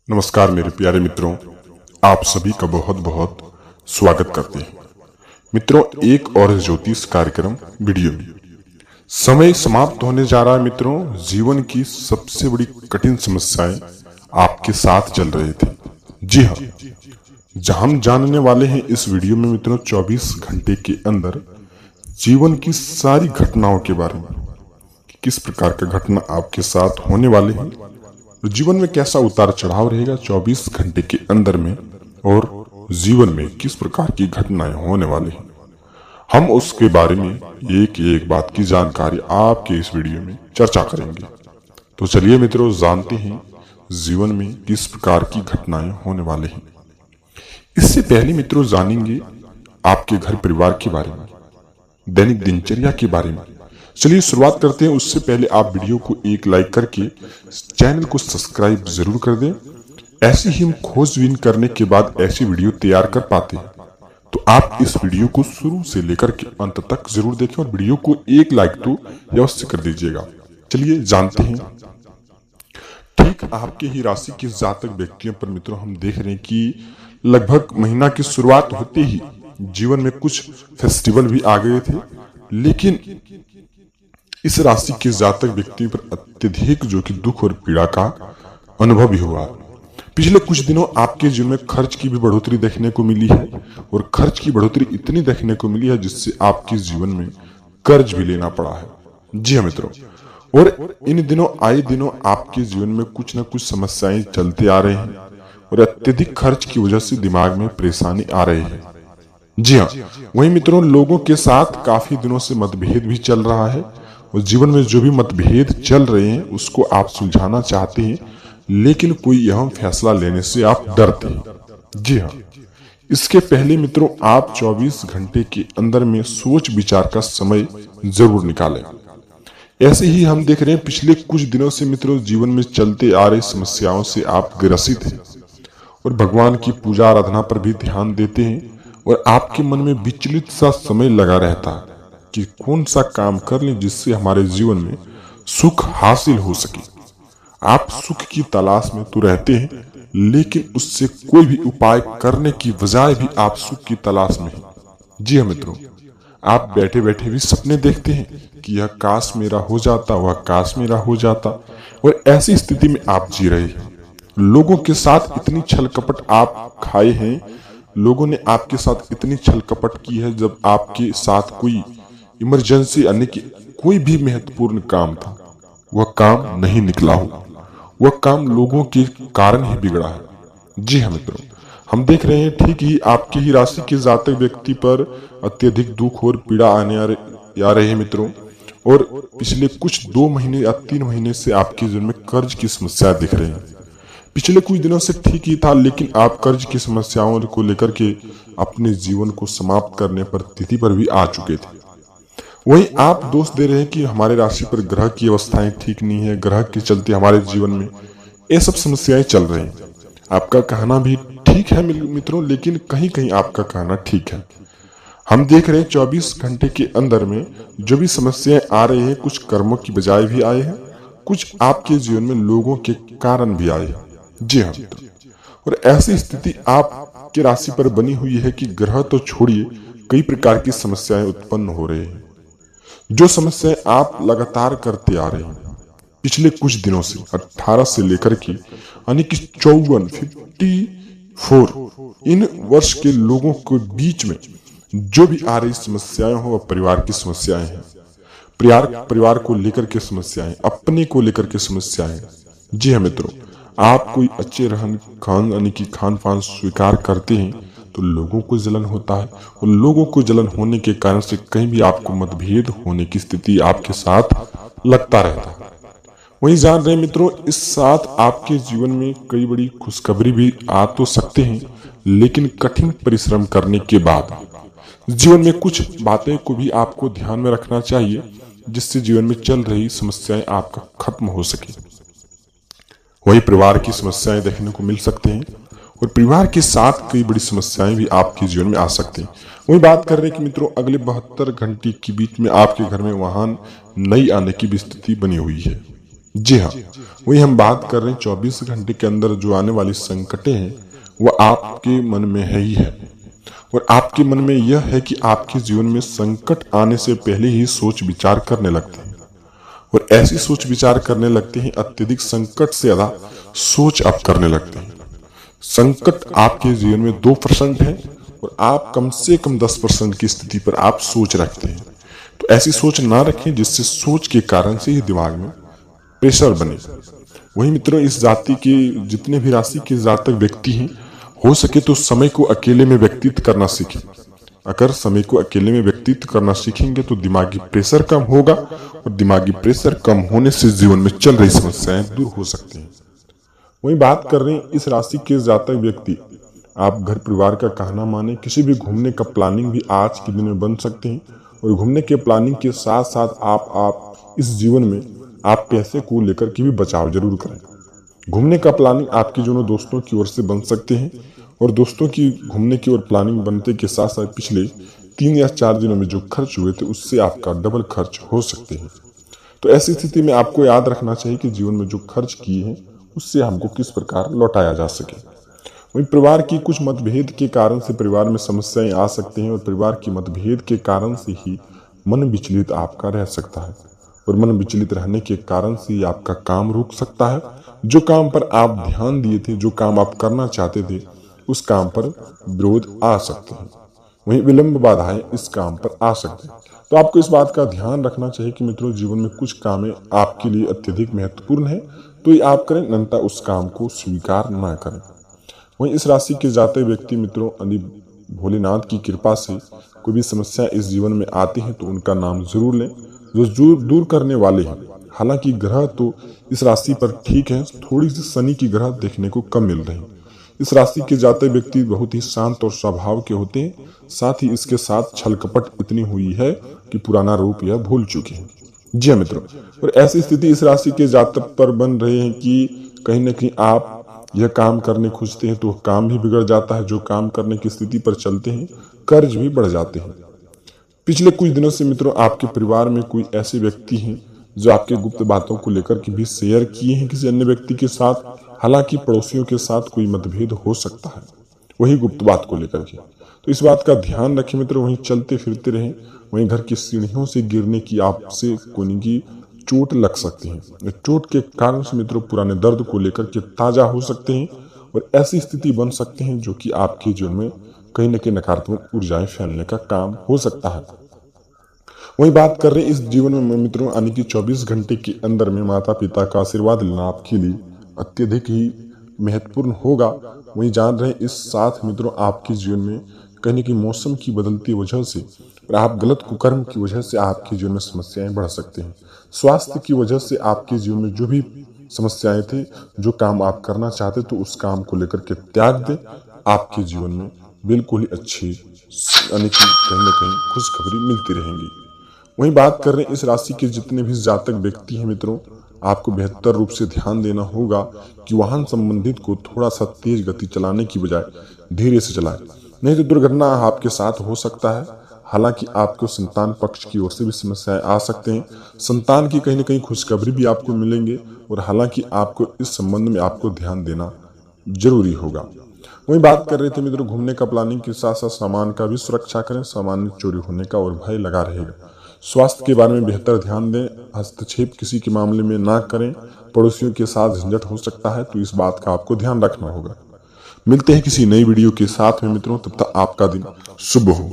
नमस्कार मेरे प्यारे मित्रों, आप सभी का बहुत बहुत स्वागत करते हैं। मित्रों, एक और ज्योतिष कार्यक्रम वीडियो में समय समाप्त होने जा रहा है। मित्रों, जीवन की सबसे बड़ी कठिन समस्याएं आपके साथ चल रहे थे। जी हाँ, जहां हम जानने वाले हैं इस वीडियो में मित्रों 24 घंटे के अंदर जीवन की सारी घटनाओं के बारे में, किस प्रकार का घटना आपके साथ होने वाले हैं, जीवन में कैसा उतार चढ़ाव रहेगा 24 घंटे के अंदर में, और जीवन में किस प्रकार की घटनाएं होने वाली हैं, हम उसके बारे में एक एक बात की जानकारी आपके इस वीडियो में चर्चा करेंगे। तो चलिए मित्रों, जानते हैं जीवन में किस प्रकार की घटनाएं होने वाले हैं। इससे पहले मित्रों जानेंगे आपके घर परिवार के बारे में, दैनिक दिनचर्या के बारे में। चलिए शुरुआत करते हैं। उससे पहले आप वीडियो को एक लाइक करके चैनल को सब्सक्राइब जरूर कर दें। ऐसे ही हम खोजबीन करने के बाद ऐसी वीडियो तैयार कर पाते हैं। तो आप इस वीडियो को शुरू से लेकर के अंत तक जरूर देखें और वीडियो को एक लाइक तो अवश्य कर दीजिएगा। चलिए जानते हैं। ठीक आपके ही राशि के जातक व्यक्तियों पर मित्रों हम देख रहे हैं कि लगभग महीना की शुरुआत होते ही जीवन में कुछ फेस्टिवल भी आ गए थे, लेकिन इस राशि के जातक व्यक्ति पर अत्यधिक जो कि दुख और पीड़ा का अनुभव भी हुआ। पिछले कुछ दिनों आपके जीवन में खर्च की भी बढ़ोतरी देखने को मिली है, और खर्च की बढ़ोतरी इतनी देखने को मिली है जिससे आपके जीवन में कर्ज भी लेना पड़ा है। जी हाँ मित्रों, और इन दिनों आए दिनों आपके जीवन में कुछ न कुछ समस्याएं चलते आ रहे हैं, और अत्यधिक खर्च की वजह से दिमाग में परेशानी आ रही है। जी हाँ, वहीं मित्रों लोगों के साथ काफी दिनों से मतभेद भी चल रहा है, और जीवन में जो भी मतभेद चल रहे हैं उसको आप सुलझाना चाहते हैं, लेकिन कोई अहम फैसला लेने से आप डरते हैं। जी हाँ, इसके पहले मित्रों आप 24 घंटे के अंदर में सोच विचार का समय जरूर निकालें। ऐसे ही हम देख रहे हैं पिछले कुछ दिनों से मित्रों जीवन में चलते आ रही समस्याओं से आप ग्रसित हैं, और भगवान की पूजा आराधना पर भी ध्यान देते हैं, और आपके मन में विचलित सा समय लगा रहता है कि कौन सा काम कर लें जिससे हमारे जीवन में सुख हासिल हो सके। आप सुख की तलाश में तो रहते हैं, लेकिन उससे कोई भी उपाय करने की बजाय भी आप सुख की तलाश में हैं। जी हाँ मित्रों, आप बैठे बैठे भी सपने देखते हैं कि यह काश मेरा हो जाता, वह काश मेरा हो जाता, और ऐसी स्थिति में आप जी रहे हैं। लोगों के साथ इतनी छल कपट आप खाए हैं, लोगों ने आपके साथ इतनी छल कपट की है। जब आपके साथ कोई इमरजेंसी यानी कि कोई भी महत्वपूर्ण काम था, वह काम नहीं निकला हो, वह काम लोगों के कारण ही बिगड़ा है। जी हाँ मित्रों, हम देख रहे हैं ठीक ही आपकी ही राशि के जातक व्यक्ति पर अत्यधिक दुख और पीड़ा आने आ रहे हैं मित्रों, और पिछले कुछ 2 महीने या 3 महीने से आपके जीवन में कर्ज की समस्या दिख रही है। पिछले कुछ दिनों से ठीक ही था, लेकिन आप कर्ज की समस्याओं को लेकर के अपने जीवन को समाप्त करने पर तिथि पर भी आ चुके थे। वहीं आप दोष दे रहे हैं कि हमारे राशि पर ग्रह की अवस्थाएं ठीक नहीं है, ग्रह के चलते हमारे जीवन में ये सब समस्याएं चल रही हैं। आपका कहना भी ठीक है मित्रों, लेकिन कहीं कहीं आपका कहना ठीक है। हम देख रहे हैं 24 घंटे के अंदर में जो भी समस्याएं आ रही हैं, कुछ कर्मों की बजाय भी आए हैं, कुछ आपके जीवन में लोगों के कारण भी आए हैं। जी हाँ मित्रों, और ऐसी स्थिति आपके राशि पर बनी हुई है कि ग्रह तो छोड़िए, कई प्रकार की समस्याएं उत्पन्न हो रही हैं। जो समस्याएं आप लगातार करते आ रहे हैं पिछले कुछ दिनों से, 18 से लेकर के यानी कि 54 इन वर्ष के लोगों के बीच में जो भी आ रही समस्याएं हो, वह परिवार की समस्याएं हैं, परिवार को लेकर के समस्याएं, अपने को लेकर के समस्याएं। जी हाँ मित्रों, आप कोई अच्छे रहन खान यानी कि खान पान स्वीकार करते हैं तो लोगों को जलन होता है, और लोगों को जलन होने के कारण से कहीं भी आपको मतभेद होने की स्थिति आपके साथ लगता रहता है। वहीं जान रहे मित्रों, इस साथ आपके जीवन में कई बड़ी खुशखबरी भी आ तो सकते हैं, लेकिन कठिन परिश्रम करने के बाद जीवन में कुछ बातें को भी आपको ध्यान में रखना चाहिए, जिससे जीवन में चल रही समस्याएं आपका खत्म हो सके। वही परिवार की समस्याएं देखने को मिल सकते हैं, और परिवार के साथ कई बड़ी समस्याएं भी आपके जीवन में आ सकती हैं। वही बात कर रहे हैं कि मित्रों अगले 72 घंटे के बीच में आपके घर में वाहन नई आने की भी स्थिति बनी हुई है। जी हाँ, वही हम बात कर रहे हैं 24 घंटे के अंदर जो आने वाली संकटें हैं वह आपके मन में है ही है। और आपके मन में यह है कि आपके जीवन में संकट आने से पहले ही सोच विचार करने लगते हैं, और ऐसी सोच विचार करने लगते हैं, अत्यधिक संकट से ज्यादा सोच आप करने लगते हैं। संकट आपके जीवन में 2% है और आप कम से कम 10% की स्थिति पर आप सोच रखते हैं। तो ऐसी सोच ना रखें जिससे सोच के कारण से ही दिमाग में प्रेशर बने। वही मित्रों, इस जाति के जितने भी राशि के जातक व्यक्ति हैं, हो सके तो समय को अकेले में व्यतीत करना सीखें। अगर समय को अकेले में व्यतीत करना सीखेंगे तो दिमागी प्रेशर कम होगा, और दिमागी प्रेशर कम होने से जीवन में चल रही समस्याएं दूर हो सकती हैं। वही बात कर रहे हैं इस राशि के जातक व्यक्ति, आप घर परिवार का कहना माने किसी भी घूमने का प्लानिंग भी आज के दिन में बन सकते हैं। और घूमने के प्लानिंग के साथ साथ आप इस जीवन में आप पैसे को लेकर के भी बचाव जरूर करें। घूमने का प्लानिंग आपके दोनों दोस्तों की ओर से बन सकते हैं, और दोस्तों की घूमने की ओर प्लानिंग बनने के साथ साथ पिछले 3 या 4 दिनों में जो खर्च हुए थे उससे आपका डबल खर्च हो सकते हैं। तो ऐसी स्थिति में आपको याद रखना चाहिए कि जीवन में जो खर्च किए हैं उससे हमको किस प्रकार लौटाया जा सके। वहीं परिवार की कुछ मतभेद के कारण से परिवार में समस्याएं आ सकती हैं, और परिवार की मतभेद के कारण से ही मन विचलित आपका रह सकता है, और मन विचलित रहने के कारण से आपका काम रुक सकता है। जो काम पर आप ध्यान दिए थे, जो काम आप करना चाहते थे, उस काम पर विरोध आ सकते हैं। वहीं विलंब बाधाएं इस काम पर आ सकती हैं। तो आपको इस बात का ध्यान रखना चाहिए कि मित्रों, जीवन में कुछ कामें आपके लिए अत्यधिक महत्वपूर्ण है तो ये आप करें, अन्यथा उस काम को स्वीकार ना करें। वहीं इस राशि के जाते व्यक्ति मित्रों, यदि भोलेनाथ की कृपा से कोई भी समस्या इस जीवन में आती है तो उनका नाम जरूर लें, जो दूर करने वाले हैं। हालांकि ग्रह तो इस राशि पर ठीक है, थोड़ी सी शनि की ग्रह देखने को कम मिल रही है। इस राशि के जाते व्यक्ति बहुत ही शांत और स्वभाव के होते हैं, साथ ही इसके साथ छल कपट इतनी हुई है कि पुराना रूप यह भूल चुके हैं। जी हाँ मित्रों, और ऐसी स्थिति इस राशि के जातक पर बन रहे हैं कि कहीं न कहीं आप यह काम करने खुजते हैं तो काम भी बिगड़ जाता है। जो काम करने की स्थिति पर चलते हैं, कर्ज भी बढ़ जाते हैं। पिछले कुछ दिनों से मित्रों, आपके परिवार में कोई ऐसे व्यक्ति हैं जो आपके गुप्त बातों को लेकर के भी शेयर किए हैं किसी अन्य व्यक्ति के साथ। हालांकि पड़ोसियों के साथ कोई मतभेद हो सकता है वही गुप्त बात को लेकर के, तो इस बात का ध्यान रखें मित्रों। वहीं चलते फिरते रहें, वहीं घर की सीढ़ियों से गिरने की आपसे कोई की चोट लग सकती है। चोट के कारण से मित्रों पुराने दर्द को लेकर के ताजा हो सकते हैं, और ऐसी स्थिति बन सकते हैं जो कि आपके जीवन में कहीं न कहीं नकारात्मक ऊर्जाएं फैलने का काम हो सकता है। वही बात कर रहे हैं इस जीवन में मित्रों, यानी कि 24 घंटे के अंदर में माता पिता का आशीर्वाद लेना आपके लिए अत्यधिक ही महत्वपूर्ण होगा। वही जान रहे हैं इस साथ मित्रों, आपके जीवन में कहीं न कहीं मौसम की बदलती वजह से और आप गलत कुकर्म की वजह से आपके जीवन में समस्याएं बढ़ सकते हैं। स्वास्थ्य की वजह से आपके जीवन में जो भी समस्याएं थे, जो काम आप करना चाहते तो उस काम को लेकर के त्याग दें। आपके जीवन में बिल्कुल ही अच्छी यानी कि कहीं न कहीं खुशखबरी मिलती रहेंगी। वहीं बात कर रहे हैं इस राशि के जितने भी जातक व्यक्ति हैं मित्रों, आपको बेहतर रूप से ध्यान देना होगा कि वाहन संबंधित को थोड़ा सा तेज गति चलाने की बजाय धीरे से चलाएं, नहीं तो दुर्घटना आपके साथ हो सकता है। हालांकि आपको संतान पक्ष की ओर से भी समस्याएं आ सकते हैं, संतान की कहीं न कहीं खुशखबरी भी आपको मिलेंगे, और हालांकि आपको इस संबंध में आपको ध्यान देना जरूरी होगा। वही बात कर रहे थे मित्रों, घूमने का प्लानिंग के साथ साथ सामान का भी सुरक्षा करें, सामान चोरी होने का और भय लगा रहेगा। स्वास्थ्य के बारे में बेहतर ध्यान दें, हस्तक्षेप किसी के मामले में ना करें, पड़ोसियों के साथ झंझट हो सकता है तो इस बात का आपको ध्यान रखना होगा। मिलते हैं किसी नई वीडियो के साथ में मित्रों, तब तक आपका दिन शुभ हो।